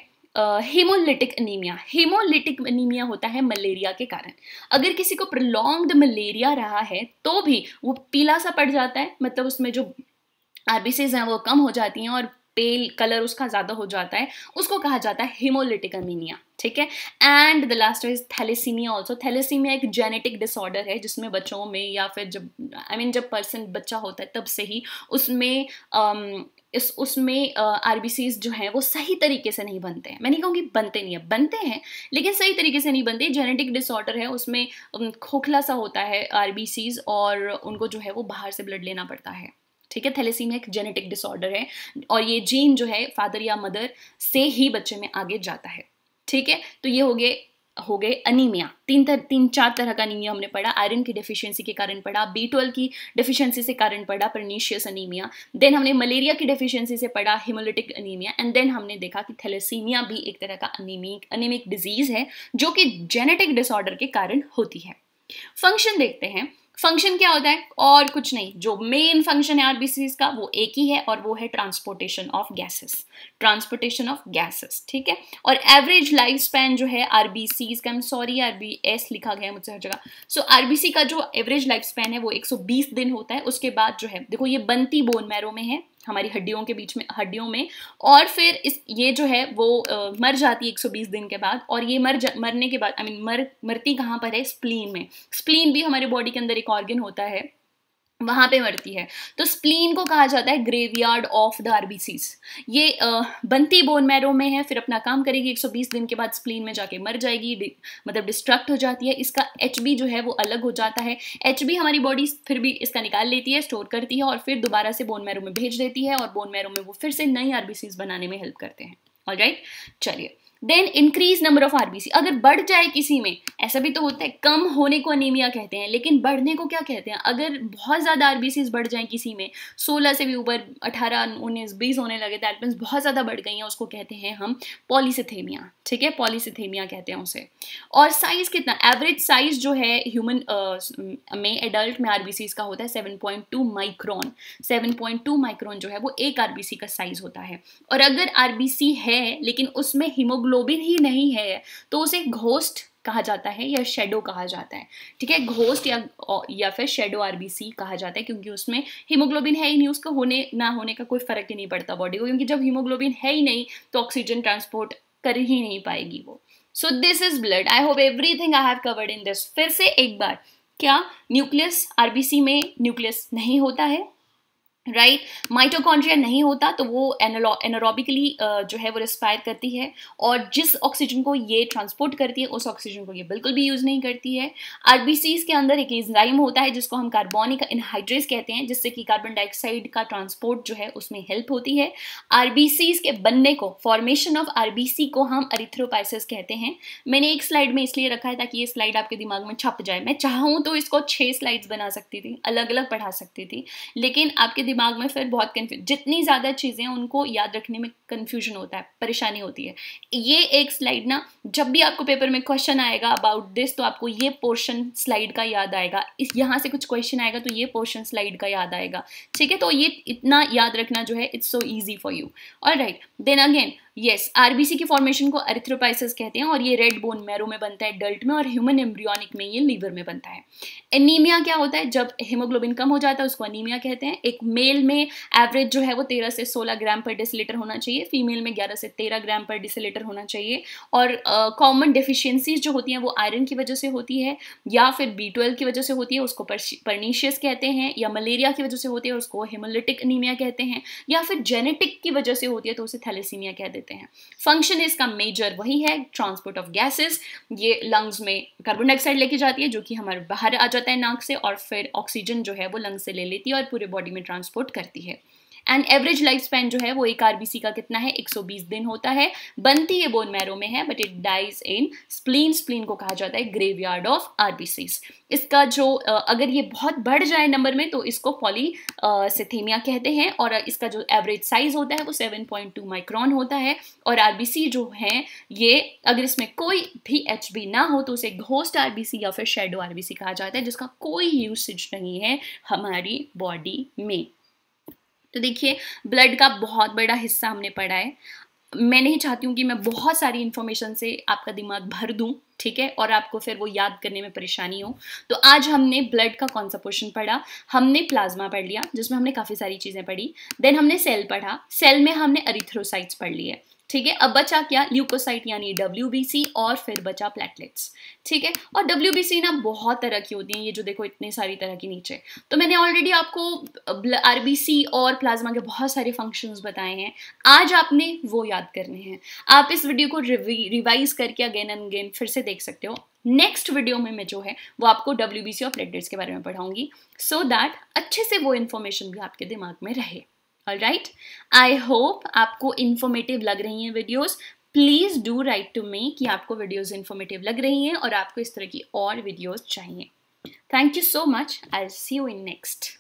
हीमोलिटिक अनीमिया। हीमोलिटिक अनीमिया होता है मलेरिया के कारण। अगर किसी को प्रोलॉन्ग्ड मलेरिया रहा है तो भी वो पीला सा पड़ जाता है, मतलब उसमें जो आरबीसीज हैं वो कम हो जाती हैं और पेल कलर उसका ज्यादा हो जाता है, उसको कहा जाता है हीमोलिटिक अनीमिया। ठीक है, and the last is thalassaemia also. Thalassaemia एक जेनेटिक डिसऑर्डर है जिसमें बच्चों में या फिर जब जब पर्सन बच्चा होता है तब से ही उसमें आरबीसीज जो हैं वो सही तरीके से नहीं बनते हैं। मैं नहीं कहूँगी बनते नहीं है, बनते हैं लेकिन सही तरीके से नहीं बनते। जेनेटिक डिसऑर्डर है, उसमें खोखला सा होता है आरबीसीज, और उनको जो है वो बाहर से ब्लड लेना पड़ता है। ठीक है, थैलेसीमिया एक जेनेटिक डिसऑर्डर है और ये जीन जो है फादर या मदर से ही बच्चे में आगे जाता है। ठीक है, तो ये हो गए अनीमिया। तीन चार तरह का अनीमिया हमने पढ़ा। आयरन की डेफिशिएंसी के कारण पढ़ा, B12 की डेफिशिएंसी से कारण पढ़ा परनीशियस अनीमिया, देन हमने मलेरिया की डेफिशिएंसी से पढ़ा हीमोलिटिक अनीमिया, एंड देन हमने देखा कि थैलेसीमिया भी एक तरह का अनीमिक डिजीज है जो कि जेनेटिक डिसऑर्डर के कारण होती है। फंक्शन देखते हैं। फंक्शन क्या होता है? और कुछ नहीं, जो मेन फंक्शन है आरबीसीज का वो एक ही है, और वो है transportation of gases. Transportation of gases, ठीक है। और एवरेज लाइफ स्पैन जो है आरबीसीज का, आरबीएस लिखा गया है मुझसे हर जगह। सो आरबीसी का जो एवरेज लाइफ स्पैन है वो 120 दिन होता है। उसके बाद जो है देखो, ये बनती बोन मैरो में है, हमारी हड्डियों के बीच में, हड्डियों में, और फिर ये जो है वो मर जाती है 120 दिन के बाद। और ये मरने के बाद मरती कहाँ पर है? स्प्लीन में। स्प्लीन भी हमारे बॉडी के अंदर एक ऑर्गन होता है, वहां पे मरती है। तो स्प्लीन को कहा जाता है ग्रेवयार्ड ऑफ द आरबीसीज। ये बनती बोन मैरो में है, फिर अपना काम करेगी, 120 दिन के बाद स्प्लीन में जाके मर जाएगी, मतलब डिस्ट्रक्ट हो जाती है। इसका एचबी जो है वो अलग हो जाता है। एचबी हमारी बॉडी फिर भी इसका निकाल लेती है, स्टोर करती है, और फिर दोबारा से बोन मैरो में भेज देती है, और बोन मैरो में वो फिर से नई आरबीसीज बनाने में हेल्प करते हैं। ऑलराइट, चलिए then increase number of RBC, अगर बढ़ जाए किसी में, ऐसा भी तो होता है, कम होने को अनीमिया कहते हैं, लेकिन बढ़ने को क्या कहते हैं? अगर बहुत ज़्यादा आरबीसीज बढ़ जाए किसी में, 16 से भी ऊपर 18, 19, 20 होने लगे, दैट मीन्स बहुत ज़्यादा बढ़ गई हैं, उसको कहते हैं हम पॉलीसिथेमिया, ठीक है, पॉलीसिथेमिया कहते हैं उसे। और साइज कितना, एवरेज साइज जो है ह्यूमन में, एडल्ट में आरबीसीज का होता है 7.2 माइक्रोन। 7.2 माइक्रोन जो है वो एक आरबीसी का साइज होता है। और अगर आरबीसी है लेकिन उसमें हीमोग्लोबिन ही नहीं है तो उसे घोस्ट कहा जाता है या शेडो कहा जाता है, ठीक है, घोस्ट या फिर शेडो आरबीसी कहा जाता है, क्योंकि उसमें हीमोग्लोबिन है ही नहीं, उसको होने ना होने का कोई फर्क ही नहीं पड़ता बॉडी को, क्योंकि जब हीमोग्लोबिन है ही नहीं तो ऑक्सीजन ट्रांसपोर्ट कर ही नहीं पाएगी वो। So this is blood. I hope everything I have covered in this. फिर से एक बार, क्या न्यूक्लियस, आरबीसी में न्यूक्लियस नहीं होता है, राइट, माइटोकॉन्ड्रिया नहीं होता, तो वो एनारोबिकली जो है वो रिस्पायर करती है, और जिस ऑक्सीजन को ये ट्रांसपोर्ट करती है उस ऑक्सीजन को ये बिल्कुल भी यूज़ नहीं करती है। आरबीसीज के अंदर एक एंजाइम होता है जिसको हम कार्बोनिक एनहाइड्रेज कहते हैं, जिससे कि कार्बन डाइऑक्साइड का ट्रांसपोर्ट जो है उसमें हेल्प होती है। आरबीसीज के बनने को, फॉर्मेशन ऑफ आरबीसी को हम एरिथ्रोपाइसिस कहते हैं। मैंने एक स्लाइड में इसलिए रखा है ताकि ये स्लाइड आपके दिमाग में छप जाए। मैं चाहूँ तो इसको 6 स्लाइड्स बना सकती थी, अलग अलग पढ़ा सकती थी, लेकिन आपके दिमाग में फिर बहुत जितनी ज़्यादा चीज़ें हैं उनको याद रखने में कन्फ्यूजन होता है, परेशानी होती है। ये एक स्लाइड ना, जब भी आपको पेपर में क्वेश्चन आएगा अबाउट दिस तो आपको ये पोर्शन स्लाइड का याद आएगा, इस यहाँ से कुछ क्वेश्चन आएगा तो ये पोर्शन स्लाइड का याद आएगा, ठीक है। तो ये इतना याद रखना जो है it's so easy for you. Alright, then again yes, RBC की फॉर्मेशन को एरिथ्रोपाइसिस कहते हैं, और ये रेड बोन मैरो में बनता है एडल्ट में, और ह्यूमन एम्ब्रियोनिक में ये लीवर में बनता है। एनीमिया क्या होता है? जब हीमोग्लोबिन कम हो जाता है उसको अनीमिया कहते हैं। एक मेल में एवरेज जो है वो 13 से 16 ग्राम पर डेसीलीटर होना चाहिए, फीमेल में 11 से 13 ग्राम पर डेसीलीटर होना चाहिए। और कॉमन डेफिशिएंसीज जो होती हैं वो आयरन की वजह से होती है, या फिर B12 की वजह से होती है, उसको पर्नीशियस कहते हैं, या मलेरिया की वजह से होती है, उसको हेमोलिटिक अनीमिया कहते हैं, या फिर जेनेटिक की वजह से होती है तो उसे थैलेसीमिया कह देते हैं। फंक्शन इसका मेजर वही है, ट्रांसपोर्ट ऑफ गैसेस। ये लंग्स में कार्बन डाइऑक्साइड लेके जाती है जो कि हमारे बाहर आ जाता है नाक से, और फिर ऑक्सीजन जो है वो लंग्स से ले लेती है और पूरे बॉडी में ट्रांसपोर्ट करती है। एंड एवरेज लाइफ स्पैन जो है वो एक आरबीसी का कितना है? 120 दिन होता है। बनती है बोन मैरो में है, but it dies in spleen. Spleen को कहा जाता है ग्रेवयार्ड ऑफ आरबीसीज। इसका जो अगर ये बहुत बढ़ जाए नंबर में तो इसको पॉलीसिथेमिया कहते हैं, और इसका जो एवरेज साइज होता है वो 7.2 माइक्रोन होता है। और आरबीसी जो है ये, अगर इसमें कोई भी एचबी ना हो तो उसे घोस्ट आरबीसी या फिर शेडो आरबीसी कहा जाता है, जिसका कोई यूसेज नहीं है हमारी बॉडी में। तो देखिए, ब्लड का बहुत बड़ा हिस्सा हमने पढ़ा है। मैं नहीं चाहती हूँ कि मैं बहुत सारी इन्फॉर्मेशन से आपका दिमाग भर दूँ, ठीक है, और आपको फिर वो याद करने में परेशानी हो। तो आज हमने ब्लड का कौन सा पोर्शन पढ़ा? हमने प्लाज्मा पढ़ लिया जिसमें हमने काफ़ी सारी चीज़ें पढ़ी। देन हमने सेल पढ़ा, सेल में हमने एरिथ्रोसाइट्स पढ़ लिए, ठीक है। अब बचा क्या? ल्यूकोसाइट यानी WBC, और फिर बचा प्लेटलेट्स, ठीक है। और WBC ना बहुत तरह की होती हैं, ये जो देखो इतनी सारी तरह की नीचे। तो मैंने ऑलरेडी आपको आरबीसी और प्लाज्मा के बहुत सारे फंक्शंस बताए हैं, आज आपने वो याद करने हैं। आप इस वीडियो को रिवाइज करके अगेन एंड अगेन फिर से देख सकते हो। नेक्स्ट वीडियो में मैं जो है वो आपको WBC और प्लेटलेट्स के बारे में पढ़ाऊंगी, सो दैट अच्छे से वो इन्फॉर्मेशन भी आपके दिमाग में रहे। ऑलराइट, आई होप आपको इन्फॉर्मेटिव लग रही हैं videos. Please do write to me कि आपको वीडियोस इन्फॉर्मेटिव लग रही हैं और आपको इस तरह की और वीडियोस चाहिए। Thank you so much. I will see you in next.